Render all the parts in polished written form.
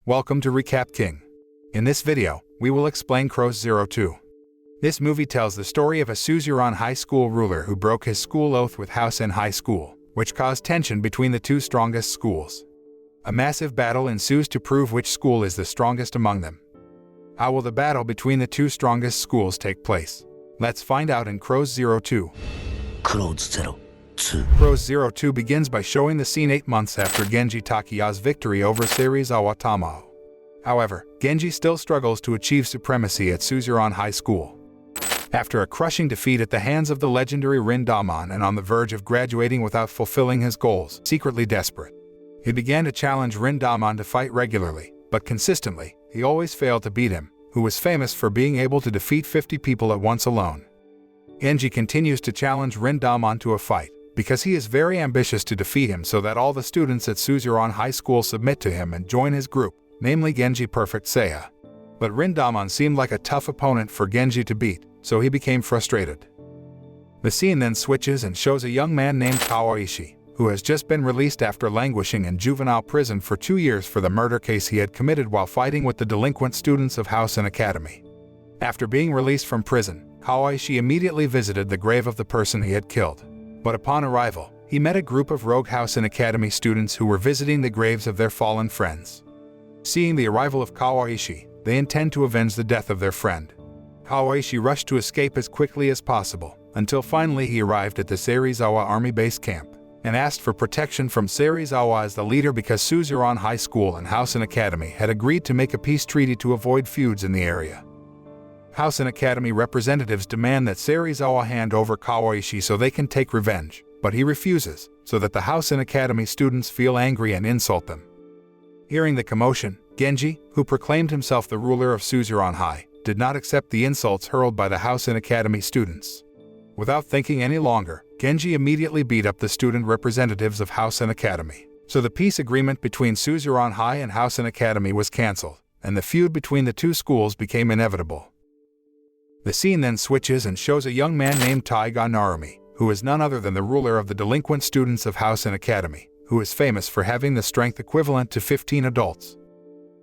Welcome to Recap King. In this video, we will explain Crows 02. This movie tells the story of a Suzerain High School ruler who broke his school oath with Hosen High School, which caused tension between the two strongest schools. A massive battle ensues to prove which school is the strongest among them. How will the battle between the two strongest schools take place? Let's find out in Crows 02. Crows 02. Crows 02 begins by showing the scene 8 months after Genji Takeya's victory over Serizawa Tamao. However, Genji still struggles to achieve supremacy at Suzerain High School. After a crushing defeat at the hands of the legendary Rindamon and on the verge of graduating without fulfilling his goals, secretly desperate, he began to challenge Rindamon to fight regularly, but consistently, he always failed to beat him, who was famous for being able to defeat 50 people at once alone. Genji continues to challenge Rindamon to a fight, because he is very ambitious to defeat him so that all the students at Suzerain High School submit to him and join his group, namely Genji Perfect Seiya. But Rindamon seemed like a tough opponent for Genji to beat, so he became frustrated. The scene then switches and shows a young man named Kawaishi, who has just been released after languishing in juvenile prison for 2 years for the murder case he had committed while fighting with the delinquent students of Hosen Academy. After being released from prison, Kawaishi immediately visited the grave of the person he had killed. But upon arrival, he met a group of rogue Hosen Academy students who were visiting the graves of their fallen friends. Seeing the arrival of Kawaishi, they intend to avenge the death of their friend. Kawaishi rushed to escape as quickly as possible, until finally he arrived at the Serizawa Army Base Camp, and asked for protection from Serizawa as the leader because Suzerain High School and Hosen Academy had agreed to make a peace treaty to avoid feuds in the area. Hosen Academy representatives demand that Serizawa hand over Kawaishi so they can take revenge, but he refuses, so that the Hosen Academy students feel angry and insult them. Hearing the commotion, Genji, who proclaimed himself the ruler of Suzerain High, did not accept the insults hurled by the Hosen Academy students. Without thinking any longer, Genji immediately beat up the student representatives of Hosen Academy. So the peace agreement between Suzerain High and Hosen Academy was cancelled, and the feud between the two schools became inevitable. The scene then switches and shows a young man named Taiga Narumi, who is none other than the ruler of the delinquent students of Hosen Academy, who is famous for having the strength equivalent to 15 adults.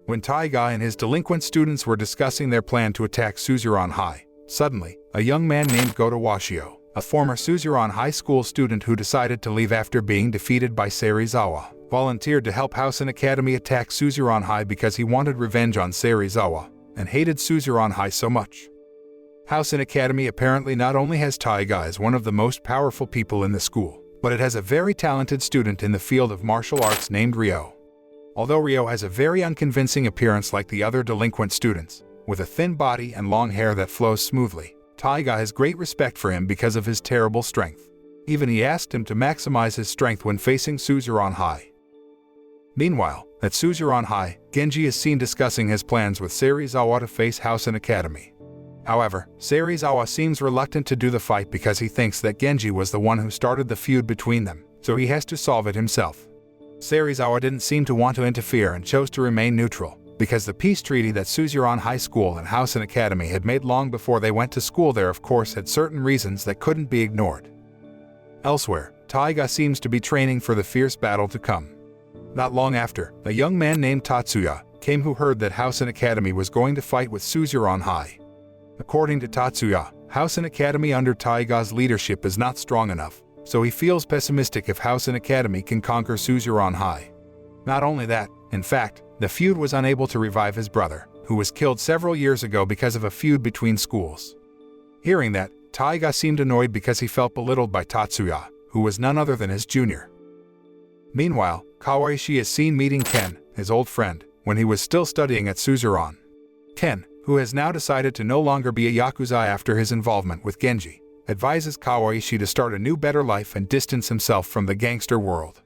When Taiga and his delinquent students were discussing their plan to attack Suzerain High, suddenly, a young man named Goto Washio, a former Suzerain High School student who decided to leave after being defeated by Serizawa, volunteered to help Hosen Academy attack Suzerain High because he wanted revenge on Serizawa, and hated Suzerain High so much. Hosen Academy apparently not only has Taiga as one of the most powerful people in the school, but it has a very talented student in the field of martial arts named Ryo. Although Ryo has a very unconvincing appearance like the other delinquent students, with a thin body and long hair that flows smoothly, Taiga has great respect for him because of his terrible strength. Even he asked him to maximize his strength when facing Suzerain High. Meanwhile, at Suzerain High, Genji is seen discussing his plans with Serizawa to face Hosen Academy. However, Serizawa seems reluctant to do the fight because he thinks that Genji was the one who started the feud between them, so he has to solve it himself. Serizawa didn't seem to want to interfere and chose to remain neutral, because the peace treaty that Suzerain High School and Hosen Academy had made long before they went to school there of course had certain reasons that couldn't be ignored. Elsewhere, Taiga seems to be training for the fierce battle to come. Not long after, a young man named Tatsuya came who heard that Hosen Academy was going to fight with Suzerain High. According to Tatsuya, Hosen Academy under Taiga's leadership is not strong enough, so he feels pessimistic if Hosen Academy can conquer Suzerain High. Not only that, in fact, the feud was unable to revive his brother, who was killed several years ago because of a feud between schools. Hearing that, Taiga seemed annoyed because he felt belittled by Tatsuya, who was none other than his junior. Meanwhile, Kawaishi is seen meeting Ken, his old friend, when he was still studying at Suzerain. Ken, who has now decided to no longer be a Yakuza after his involvement with Genji, advises Kawaishi to start a new better life and distance himself from the gangster world.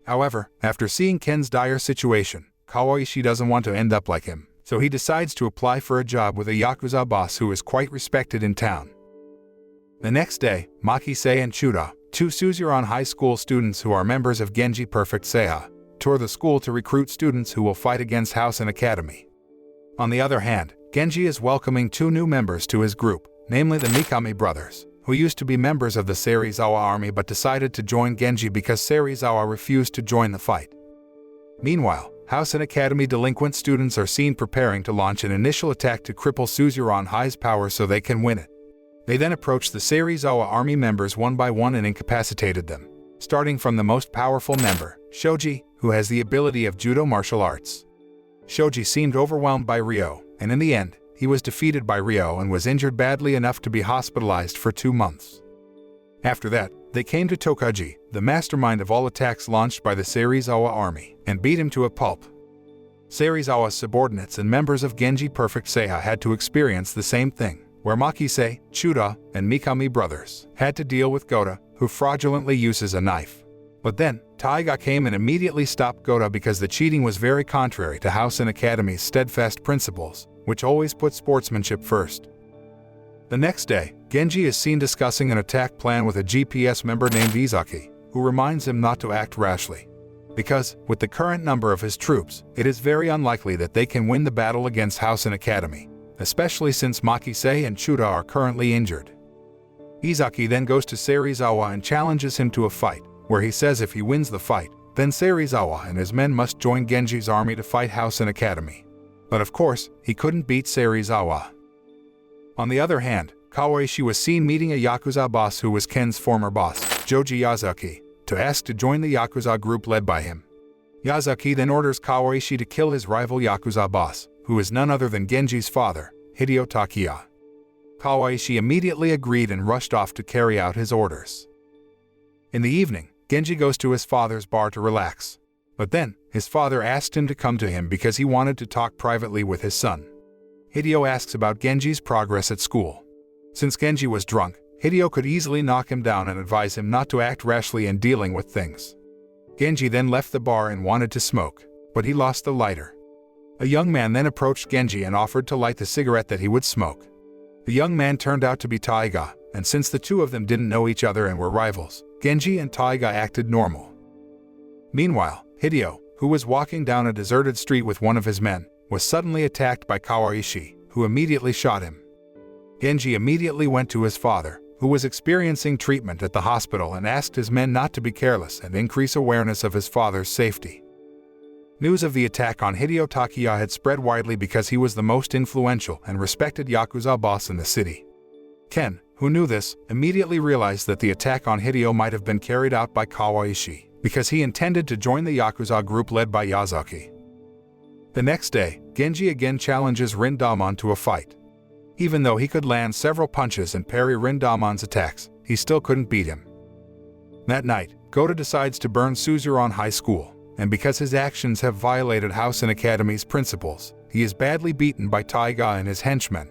However, after seeing Ken's dire situation, Kawaishi doesn't want to end up like him, so he decides to apply for a job with a Yakuza boss who is quite respected in town. The next day, Makise and Chuda, two Suzerain High School students who are members of Genji Perfect Seiya, tour the school to recruit students who will fight against Hosen Academy. On the other hand, Genji is welcoming 2 new members to his group, namely the Mikami brothers, who used to be members of the Serizawa army but decided to join Genji because Serizawa refused to join the fight. Meanwhile, Hosen Academy delinquent students are seen preparing to launch an initial attack to cripple Suzerain High's power so they can win it. They then approached the Serizawa army members one by one and incapacitated them, starting from the most powerful member, Shoji, who has the ability of judo martial arts. Shoji seemed overwhelmed by Ryo, and in the end, he was defeated by Ryo and was injured badly enough to be hospitalized for 2 months. After that, they came to Tokaji, the mastermind of all attacks launched by the Serizawa army, and beat him to a pulp. Serizawa's subordinates and members of Genji Perfect Seiha had to experience the same thing, where Makise, Chuda, and Mikami brothers had to deal with Gota, who fraudulently uses a knife. But then, Taiga came and immediately stopped Gota because the cheating was very contrary to Hosen Academy's steadfast principles, which always put sportsmanship first. The next day, Genji is seen discussing an attack plan with a G.P.S. member named Izaki, who reminds him not to act rashly. Because, with the current number of his troops, it is very unlikely that they can win the battle against Hosen Academy, especially since Makise and Chuda are currently injured. Izaki then goes to Serizawa and challenges him to a fight, where he says if he wins the fight, then Serizawa and his men must join Genji's army to fight Hosen Academy. But of course, he couldn't beat Serizawa. On the other hand, Kawaishi was seen meeting a Yakuza boss who was Ken's former boss, Joji Yazaki, to ask to join the Yakuza group led by him. Yazaki then orders Kawaishi to kill his rival Yakuza boss, who is none other than Genji's father, Hideo Takiya. Kawaishi immediately agreed and rushed off to carry out his orders. In the evening, Genji goes to his father's bar to relax. But then, his father asked him to come to him because he wanted to talk privately with his son. Hideo asks about Genji's progress at school. Since Genji was drunk, Hideo could easily knock him down and advise him not to act rashly in dealing with things. Genji then left the bar and wanted to smoke, but he lost the lighter. A young man then approached Genji and offered to light the cigarette that he would smoke. The young man turned out to be Taiga, and since the two of them didn't know each other and were rivals, Genji and Taiga acted normal. Meanwhile, Hideo, who was walking down a deserted street with one of his men, was suddenly attacked by Kawaishi, who immediately shot him. Genji immediately went to his father, who was experiencing treatment at the hospital, and asked his men not to be careless and increase awareness of his father's safety. News of the attack on Hideo Takiya had spread widely because he was the most influential and respected Yakuza boss in the city. Ken, who knew this, immediately realized that the attack on Hideo might have been carried out by Kawaishi, because he intended to join the Yakuza group led by Yazaki. The next day, Genji again challenges Rindamon to a fight. Even though he could land several punches and parry Rindamon's attacks, he still couldn't beat him. That night, Gota decides to burn Suzerain High School, and because his actions have violated Hosen Academy's principles, he is badly beaten by Taiga and his henchmen.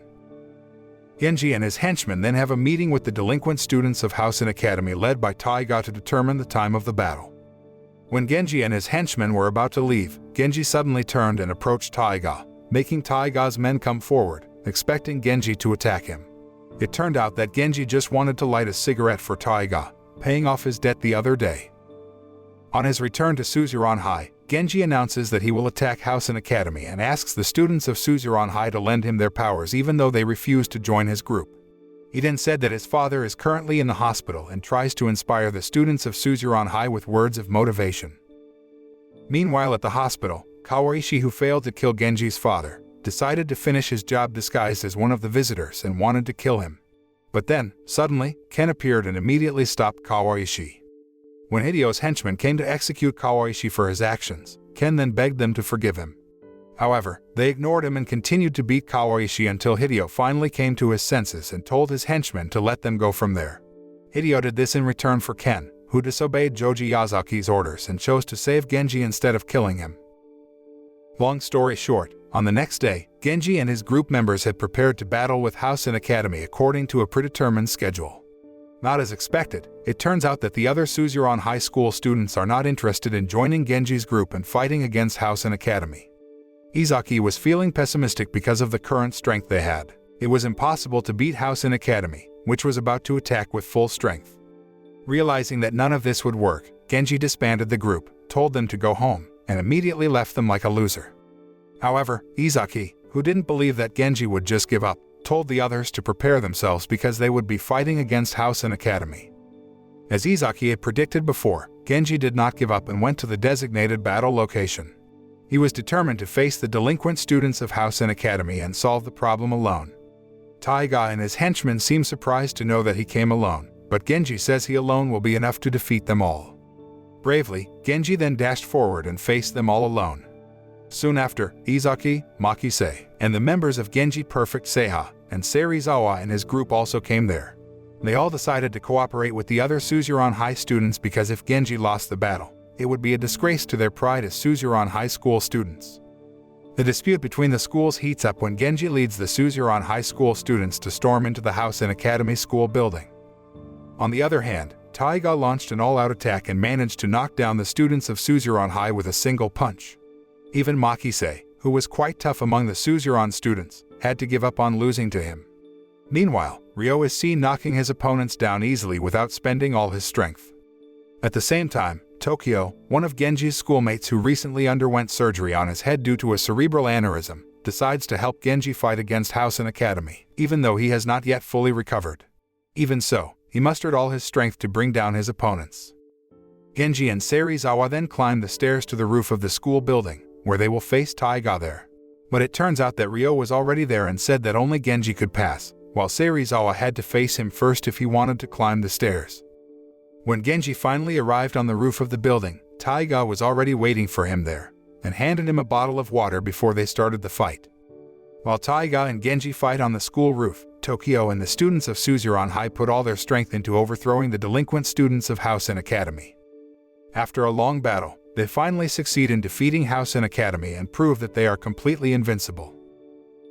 Genji and his henchmen then have a meeting with the delinquent students of Hosen Academy led by Taiga to determine the time of the battle. When Genji and his henchmen were about to leave, Genji suddenly turned and approached Taiga, making Taiga's men come forward, expecting Genji to attack him. It turned out that Genji just wanted to light a cigarette for Taiga, paying off his debt the other day. On his return to Suzerain High, Genji announces that he will attack Hosen Academy and asks the students of Suzerain High to lend him their powers even though they refuse to join his group. He then said that his father is currently in the hospital and tries to inspire the students of Suzerain High with words of motivation. Meanwhile at the hospital, Kawaishi, who failed to kill Genji's father, decided to finish his job disguised as one of the visitors and wanted to kill him. But then, suddenly, Ken appeared and immediately stopped Kawaishi. When Hideo's henchmen came to execute Kawaishi for his actions, Ken then begged them to forgive him. However, they ignored him and continued to beat Kawaishi until Hideo finally came to his senses and told his henchmen to let them go from there. Hideo did this in return for Ken, who disobeyed Joji Yazaki's orders and chose to save Genji instead of killing him. Long story short, on the next day, Genji and his group members had prepared to battle with Hosen Academy according to a predetermined schedule. Not as expected, it turns out that the other Suzerain High School students are not interested in joining Genji's group and fighting against Hosen Academy. Izaki was feeling pessimistic because of the current strength they had. It was impossible to beat Hosen Academy, which was about to attack with full strength. Realizing that none of this would work, Genji disbanded the group, told them to go home, and immediately left them like a loser. However, Izaki, who didn't believe that Genji would just give up, told the others to prepare themselves because they would be fighting against Hosen Academy. As Izaki had predicted before, Genji did not give up and went to the designated battle location. He was determined to face the delinquent students of Hosen Academy and solve the problem alone. Taiga and his henchmen seem surprised to know that he came alone, but Genji says he alone will be enough to defeat them all. Bravely, Genji then dashed forward and faced them all alone. Soon after, Izaki, Makise, and the members of Genji Perfect Seiha and Serizawa and his group also came there. They all decided to cooperate with the other Suzerain High students because if Genji lost the battle, it would be a disgrace to their pride as Suzerain High School students. The dispute between the schools heats up when Genji leads the Suzerain High School students to storm into the Hosen Academy school building. On the other hand, Taiga launched an all-out attack and managed to knock down the students of Suzerain High with a single punch. Even Makise, who was quite tough among the Suzerain students, had to give up on losing to him. Meanwhile, Ryo is seen knocking his opponents down easily without spending all his strength. At the same time, Tokyo, one of Genji's schoolmates who recently underwent surgery on his head due to a cerebral aneurysm, decides to help Genji fight against Hosen Academy, even though he has not yet fully recovered. Even so, he mustered all his strength to bring down his opponents. Genji and Serizawa then climb the stairs to the roof of the school building, where they will face Taiga there. But it turns out that Ryo was already there and said that only Genji could pass, while Serizawa had to face him first if he wanted to climb the stairs. When Genji finally arrived on the roof of the building, Taiga was already waiting for him there, and handed him a bottle of water before they started the fight. While Taiga and Genji fight on the school roof, Tokyo and the students of Suzerain High put all their strength into overthrowing the delinquent students of Hosen Academy. After a long battle, they finally succeed in defeating Hosen Academy and prove that they are completely invincible.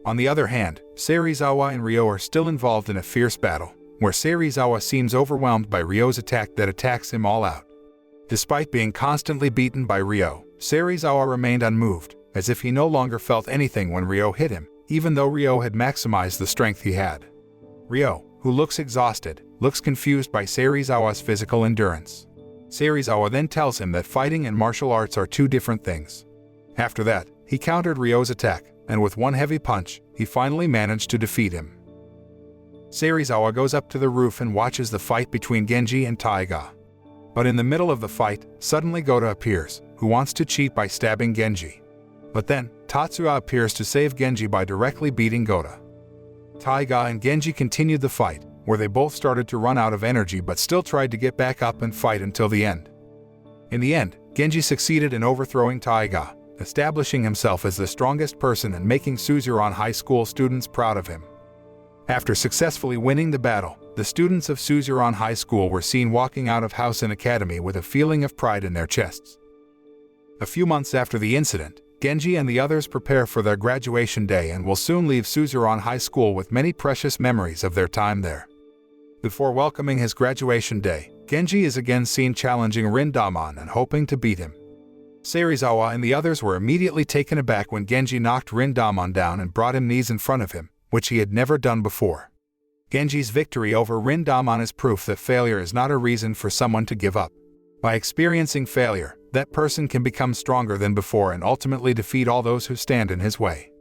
On the other hand, Serizawa and Ryo are still involved in a fierce battle, where Serizawa seems overwhelmed by Ryo's attack that attacks him all out. Despite being constantly beaten by Ryo, Serizawa remained unmoved, as if he no longer felt anything when Ryo hit him, even though Ryo had maximized the strength he had. Ryo, who looks exhausted, looks confused by Serizawa's physical endurance. Serizawa then tells him that fighting and martial arts are two different things. After that, he countered Ryo's attack, and with one heavy punch, he finally managed to defeat him. Serizawa goes up to the roof and watches the fight between Genji and Taiga. But in the middle of the fight, suddenly Gota appears, who wants to cheat by stabbing Genji. But then, Tatsuya appears to save Genji by directly beating Gota. Taiga and Genji continued the fight, where they both started to run out of energy but still tried to get back up and fight until the end. In the end, Genji succeeded in overthrowing Taiga, establishing himself as the strongest person and making Suzerain High School students proud of him. After successfully winning the battle, the students of Suzerain High School were seen walking out of Hosen Academy with a feeling of pride in their chests. A few months after the incident, Genji and the others prepare for their graduation day and will soon leave Suzerain High School with many precious memories of their time there. Before welcoming his graduation day, Genji is again seen challenging Rindamon and hoping to beat him. Serizawa and the others were immediately taken aback when Genji knocked Rindamon down and brought him knees in front of him, which he had never done before. Genji's victory over Rindamon is proof that failure is not a reason for someone to give up. By experiencing failure, that person can become stronger than before and ultimately defeat all those who stand in his way.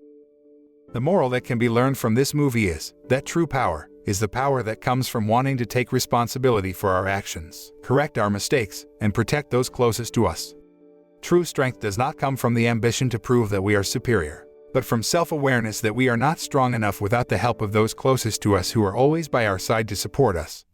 The moral that can be learned from this movie is that true power is the power that comes from wanting to take responsibility for our actions, correct our mistakes, and protect those closest to us. True strength does not come from the ambition to prove that we are superior, but from self-awareness that we are not strong enough without the help of those closest to us who are always by our side to support us,